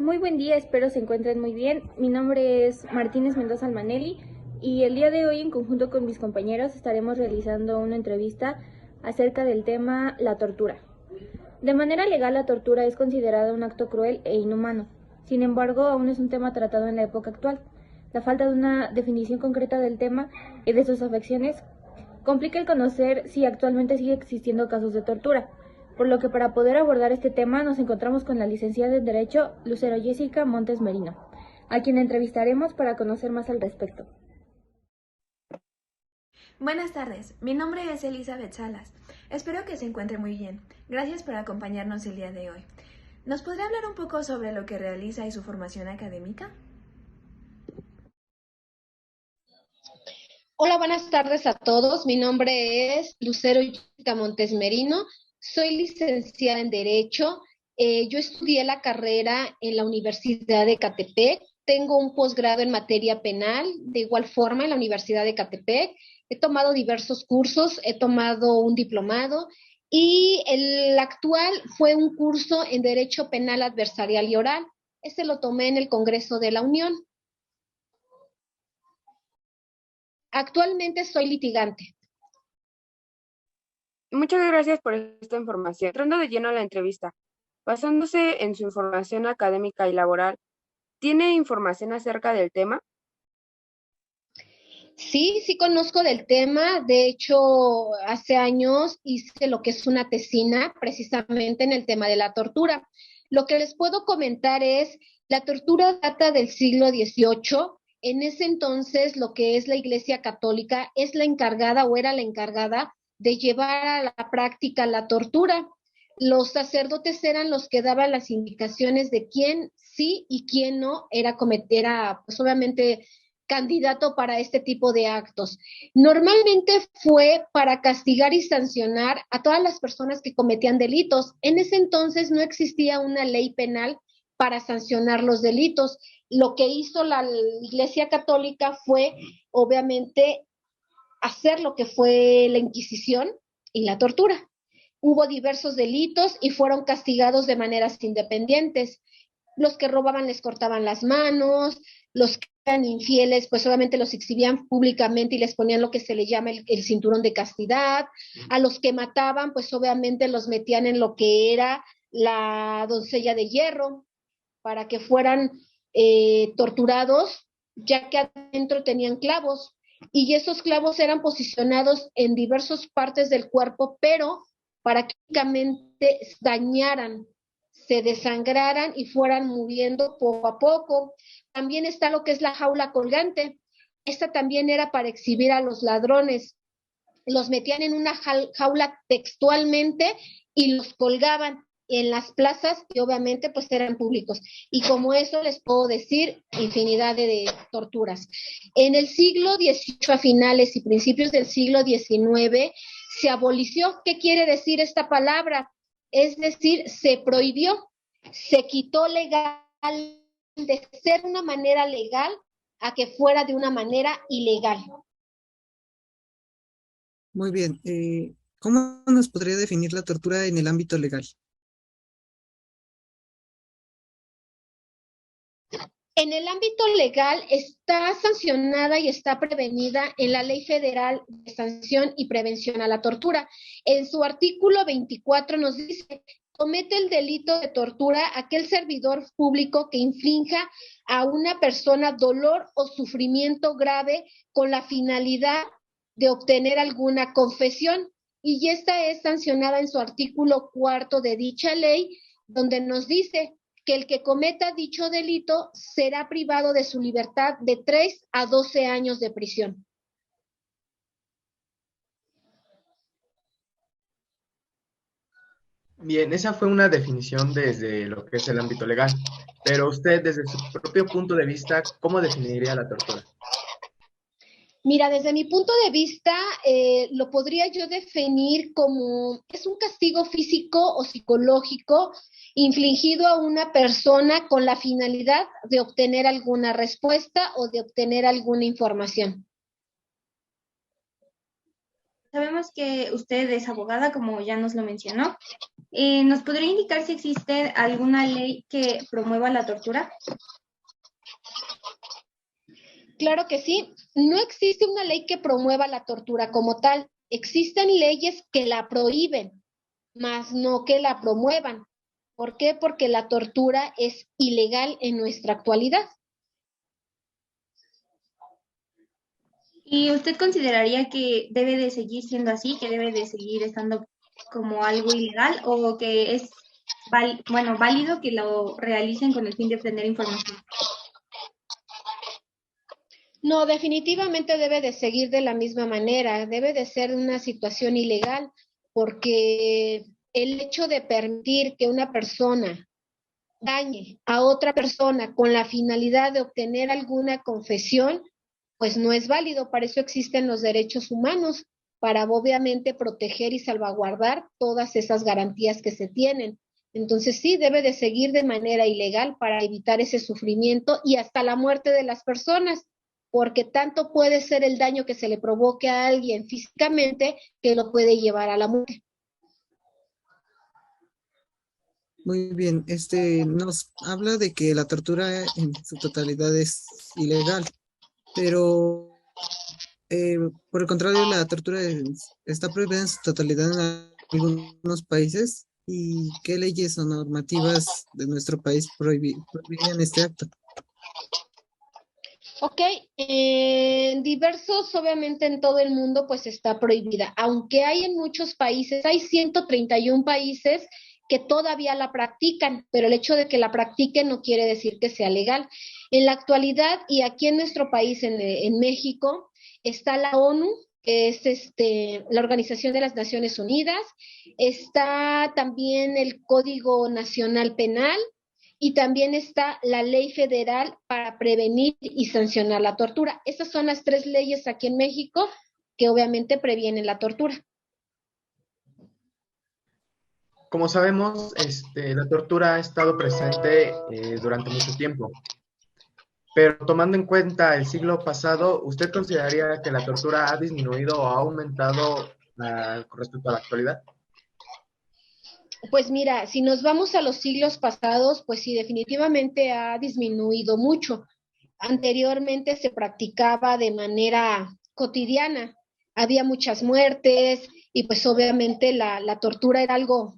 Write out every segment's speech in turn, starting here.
Muy buen día, espero se encuentren muy bien. Mi nombre es Martínez Mendoza Almanelli y el día de hoy en conjunto con mis compañeros estaremos realizando una entrevista acerca del tema la tortura. De manera legal, la tortura es considerada un acto cruel e inhumano. Sin embargo, aún es un tema tratado en la época actual. La falta de una definición concreta del tema y de sus afecciones complica el conocer si actualmente sigue existiendo casos de tortura, por lo que para poder abordar este tema nos encontramos con la licenciada en Derecho Lucero Jessica Montes Merino, a quien entrevistaremos para conocer más al respecto. Buenas tardes, mi nombre es Elizabeth Salas. Espero que se encuentre muy bien. Gracias por acompañarnos el día de hoy. ¿Nos podría hablar un poco sobre lo que realiza y su formación académica? Hola, buenas tardes a todos. Mi nombre es Lucero Jessica Montes Merino. Soy licenciada en Derecho. Yo estudié la carrera en la Universidad de Catepec. Tengo un posgrado en materia penal, de igual forma en la Universidad de Catepec. He tomado diversos cursos, he tomado un diplomado y el actual fue un curso en Derecho Penal Adversarial y Oral. Ese lo tomé en el Congreso de la Unión. Actualmente soy litigante. Muchas gracias por esta información. Entrando de lleno a la entrevista, basándose en su información académica y laboral, ¿tiene información acerca del tema? Sí conozco del tema. De hecho, hace años hice lo que es una tesina precisamente en el tema de la tortura. Lo que les puedo comentar es, la tortura data del siglo XVIII. En ese entonces, lo que es la Iglesia Católica es la encargada o era la encargada de llevar a la práctica la tortura. Los sacerdotes eran los que daban las indicaciones de quién sí y quién no era, pues obviamente, candidato para este tipo de actos. Normalmente fue para castigar y sancionar a todas las personas que cometían delitos. En ese entonces no existía una ley penal para sancionar los delitos. Lo que hizo la Iglesia Católica fue, obviamente, hacer lo que fue la Inquisición y la tortura. Hubo diversos delitos y fueron castigados de maneras independientes. Los que robaban les cortaban las manos, los que eran infieles, pues obviamente los exhibían públicamente y les ponían lo que se le llama el cinturón de castidad. A los que mataban, pues obviamente los metían en lo que era la doncella de hierro para que fueran torturados, ya que adentro tenían clavos y esos clavos eran posicionados en diversas partes del cuerpo, pero para que únicamente dañaran, se desangraran y fueran muriendo poco a poco. También está lo que es la jaula colgante. Esta también era para exhibir a los ladrones. Los metían en una jaula textualmente y los colgaban en las plazas que obviamente pues eran públicos. Y como eso les puedo decir infinidad de torturas. En el siglo XVIII, a finales y principios del siglo XIX, se abolició. ¿Qué quiere decir esta palabra? Es decir, se prohibió, se quitó legal de ser una manera legal a que fuera de una manera ilegal. Muy bien. ¿Cómo nos podría definir la tortura en el ámbito legal? En el ámbito legal está sancionada y está prevenida en la Ley Federal de Sanción y Prevención a la Tortura. En su artículo 24 nos dice: comete el delito de tortura aquel servidor público que inflinja a una persona dolor o sufrimiento grave con la finalidad de obtener alguna confesión. Y esta es sancionada en su artículo 4 de dicha ley, donde nos dice que el que cometa dicho delito será privado de su libertad de 3 a 12 años de prisión. Bien, esa fue una definición desde lo que es el ámbito legal, pero usted, desde su propio punto de vista, ¿cómo definiría la tortura? Mira, desde mi punto de vista, lo podría yo definir como es un castigo físico o psicológico infligido a una persona con la finalidad de obtener alguna respuesta o de obtener alguna información. sabemos que usted es abogada, como ya nos lo mencionó. ¿Nos podría indicar si existe alguna ley que promueva la tortura? Claro que sí. No existe una ley que promueva la tortura como tal. Existen leyes que la prohíben, más no que la promuevan. ¿Por qué? Porque la tortura es ilegal en nuestra actualidad. ¿Y usted consideraría que debe de seguir siendo así, que debe de seguir estando como algo ilegal o que es válido que lo realicen con el fin de obtener información? No, definitivamente debe de seguir de la misma manera, debe de ser una situación ilegal, porque el hecho de permitir que una persona dañe a otra persona con la finalidad de obtener alguna confesión, pues no es válido. Para eso existen los derechos humanos, para obviamente proteger y salvaguardar todas esas garantías que se tienen. Entonces sí, debe de seguir de manera ilegal para evitar ese sufrimiento y hasta la muerte de las personas, porque tanto puede ser el daño que se le provoque a alguien físicamente que lo puede llevar a la muerte. Muy bien, nos habla de que la tortura en su totalidad es ilegal, pero por el contrario, la tortura está prohibida en su totalidad en algunos países. ¿Y qué leyes o normativas de nuestro país prohibirían este acto? Ok, en diversos, obviamente en todo el mundo, pues está prohibida, aunque hay en muchos países, hay 131 países que todavía la practican, pero el hecho de que la practiquen no quiere decir que sea legal. En la actualidad y aquí en nuestro país, en México, está la ONU, que es la Organización de las Naciones Unidas, está también el Código Nacional Penal, y también está la Ley Federal para prevenir y sancionar la tortura. Esas son las 3 leyes aquí en México que obviamente previenen la tortura. Como sabemos, la tortura ha estado presente durante mucho tiempo, pero tomando en cuenta el siglo pasado, ¿usted consideraría que la tortura ha disminuido o ha aumentado con respecto a la actualidad? Pues mira, si nos vamos a los siglos pasados, pues sí, definitivamente ha disminuido mucho. Anteriormente se practicaba de manera cotidiana, había muchas muertes y pues obviamente la tortura era algo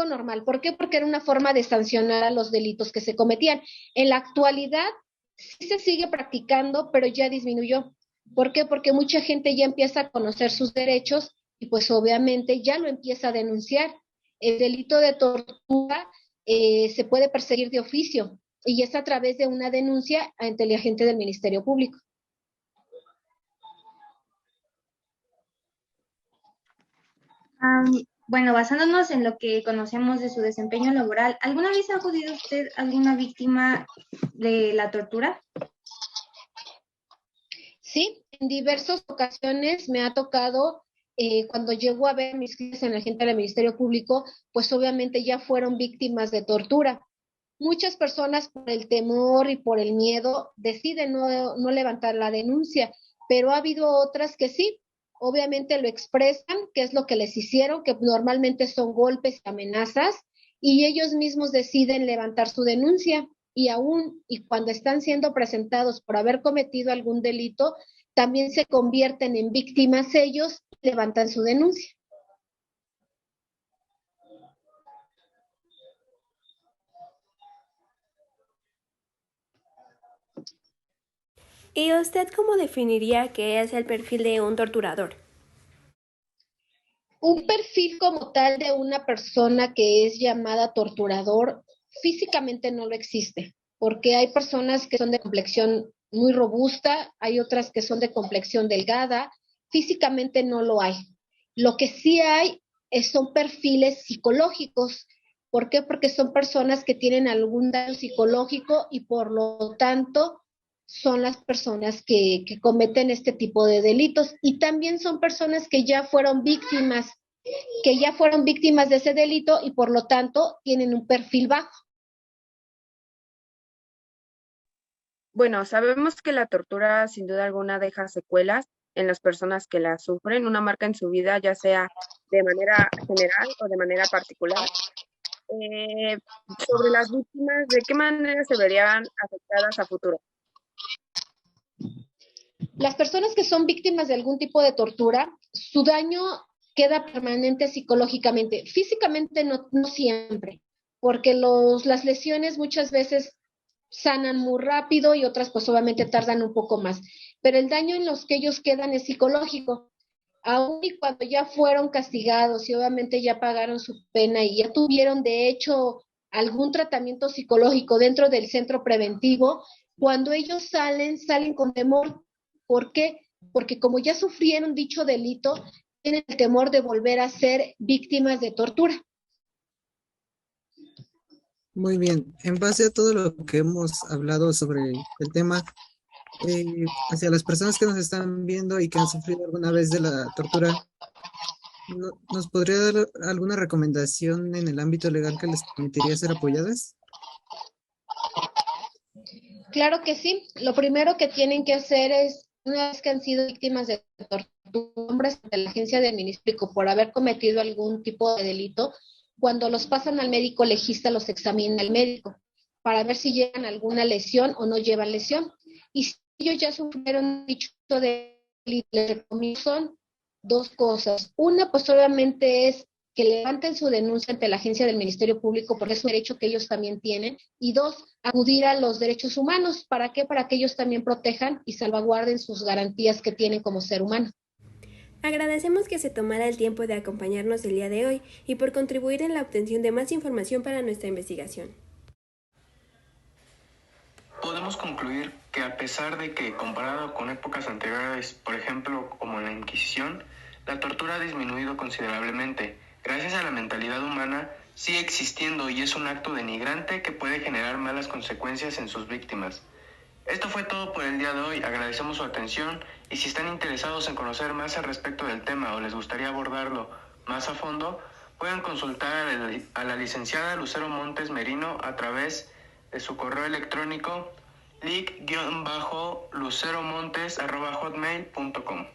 normal. ¿Por qué? Porque era una forma de sancionar a los delitos que se cometían. En la actualidad sí se sigue practicando, pero ya disminuyó. ¿Por qué? Porque mucha gente ya empieza a conocer sus derechos y pues obviamente ya lo empieza a denunciar. El delito de tortura se puede perseguir de oficio y es a través de una denuncia ante el agente del Ministerio Público. Bueno, basándonos en lo que conocemos de su desempeño laboral, ¿alguna vez ha acudido usted a alguna víctima de la tortura? Sí, en diversas ocasiones me ha tocado, cuando llego a ver a mis clientes en la gente del Ministerio Público, pues obviamente ya fueron víctimas de tortura. Muchas personas por el temor y por el miedo deciden no levantar la denuncia, pero ha habido otras que sí, obviamente lo expresan, qué es lo que les hicieron, que normalmente son golpes y amenazas, y ellos mismos deciden levantar su denuncia. Y cuando están siendo presentados por haber cometido algún delito, también se convierten en víctimas ellos y levantan su denuncia. ¿Y usted cómo definiría qué es el perfil de un torturador? Un perfil como tal de una persona que es llamada torturador físicamente no lo existe, porque hay personas que son de complexión muy robusta, hay otras que son de complexión delgada, físicamente no lo hay. Lo que sí hay son perfiles psicológicos. ¿Por qué? Porque son personas que tienen algún daño psicológico y por lo tanto son las personas que cometen este tipo de delitos y también son personas que ya fueron víctimas de ese delito y por lo tanto tienen un perfil bajo. Bueno, sabemos que la tortura sin duda alguna deja secuelas en las personas que la sufren, una marca en su vida, ya sea de manera general o de manera particular. Sobre las víctimas, ¿de qué manera se verían afectadas a futuro? Las personas que son víctimas de algún tipo de tortura, su daño queda permanente psicológicamente. Físicamente no siempre, porque las lesiones muchas veces sanan muy rápido y otras pues obviamente tardan un poco más. Pero el daño en los que ellos quedan es psicológico. Aún y cuando ya fueron castigados y obviamente ya pagaron su pena y ya tuvieron de hecho algún tratamiento psicológico dentro del centro preventivo, cuando ellos salen con temor. ¿Por qué? Porque como ya sufrieron dicho delito, tienen el temor de volver a ser víctimas de tortura. Muy bien. En base a todo lo que hemos hablado sobre el tema, hacia las personas que nos están viendo y que han sufrido alguna vez de la tortura, ¿nos podría dar alguna recomendación en el ámbito legal que les permitiría ser apoyadas? Claro que sí. Lo primero que tienen que hacer es, una vez que han sido víctimas de tortura, ante la agencia del Ministerio por haber cometido algún tipo de delito, cuando los pasan al médico legista, los examina el médico para ver si llevan alguna lesión o no llevan lesión. Y si ellos ya sufrieron dicho delito, les recomiendo son dos cosas. Una, pues obviamente es que levanten su denuncia ante la agencia del Ministerio Público, porque es un derecho que ellos también tienen. Y dos, acudir a los derechos humanos. ¿Para qué? Para que ellos también protejan y salvaguarden sus garantías que tienen como ser humano. Agradecemos que se tomara el tiempo de acompañarnos el día de hoy y por contribuir en la obtención de más información para nuestra investigación. Podemos concluir que a pesar de que, comparado con épocas anteriores, por ejemplo, como en la Inquisición, la tortura ha disminuido considerablemente. Gracias a la mentalidad humana, sigue existiendo y es un acto denigrante que puede generar malas consecuencias en sus víctimas. Esto fue todo por el día de hoy. Agradecemos su atención y si están interesados en conocer más al respecto del tema o les gustaría abordarlo más a fondo, pueden consultar a la licenciada Lucero Montes Merino a través de su correo electrónico lic-luceromontes@hotmail.com.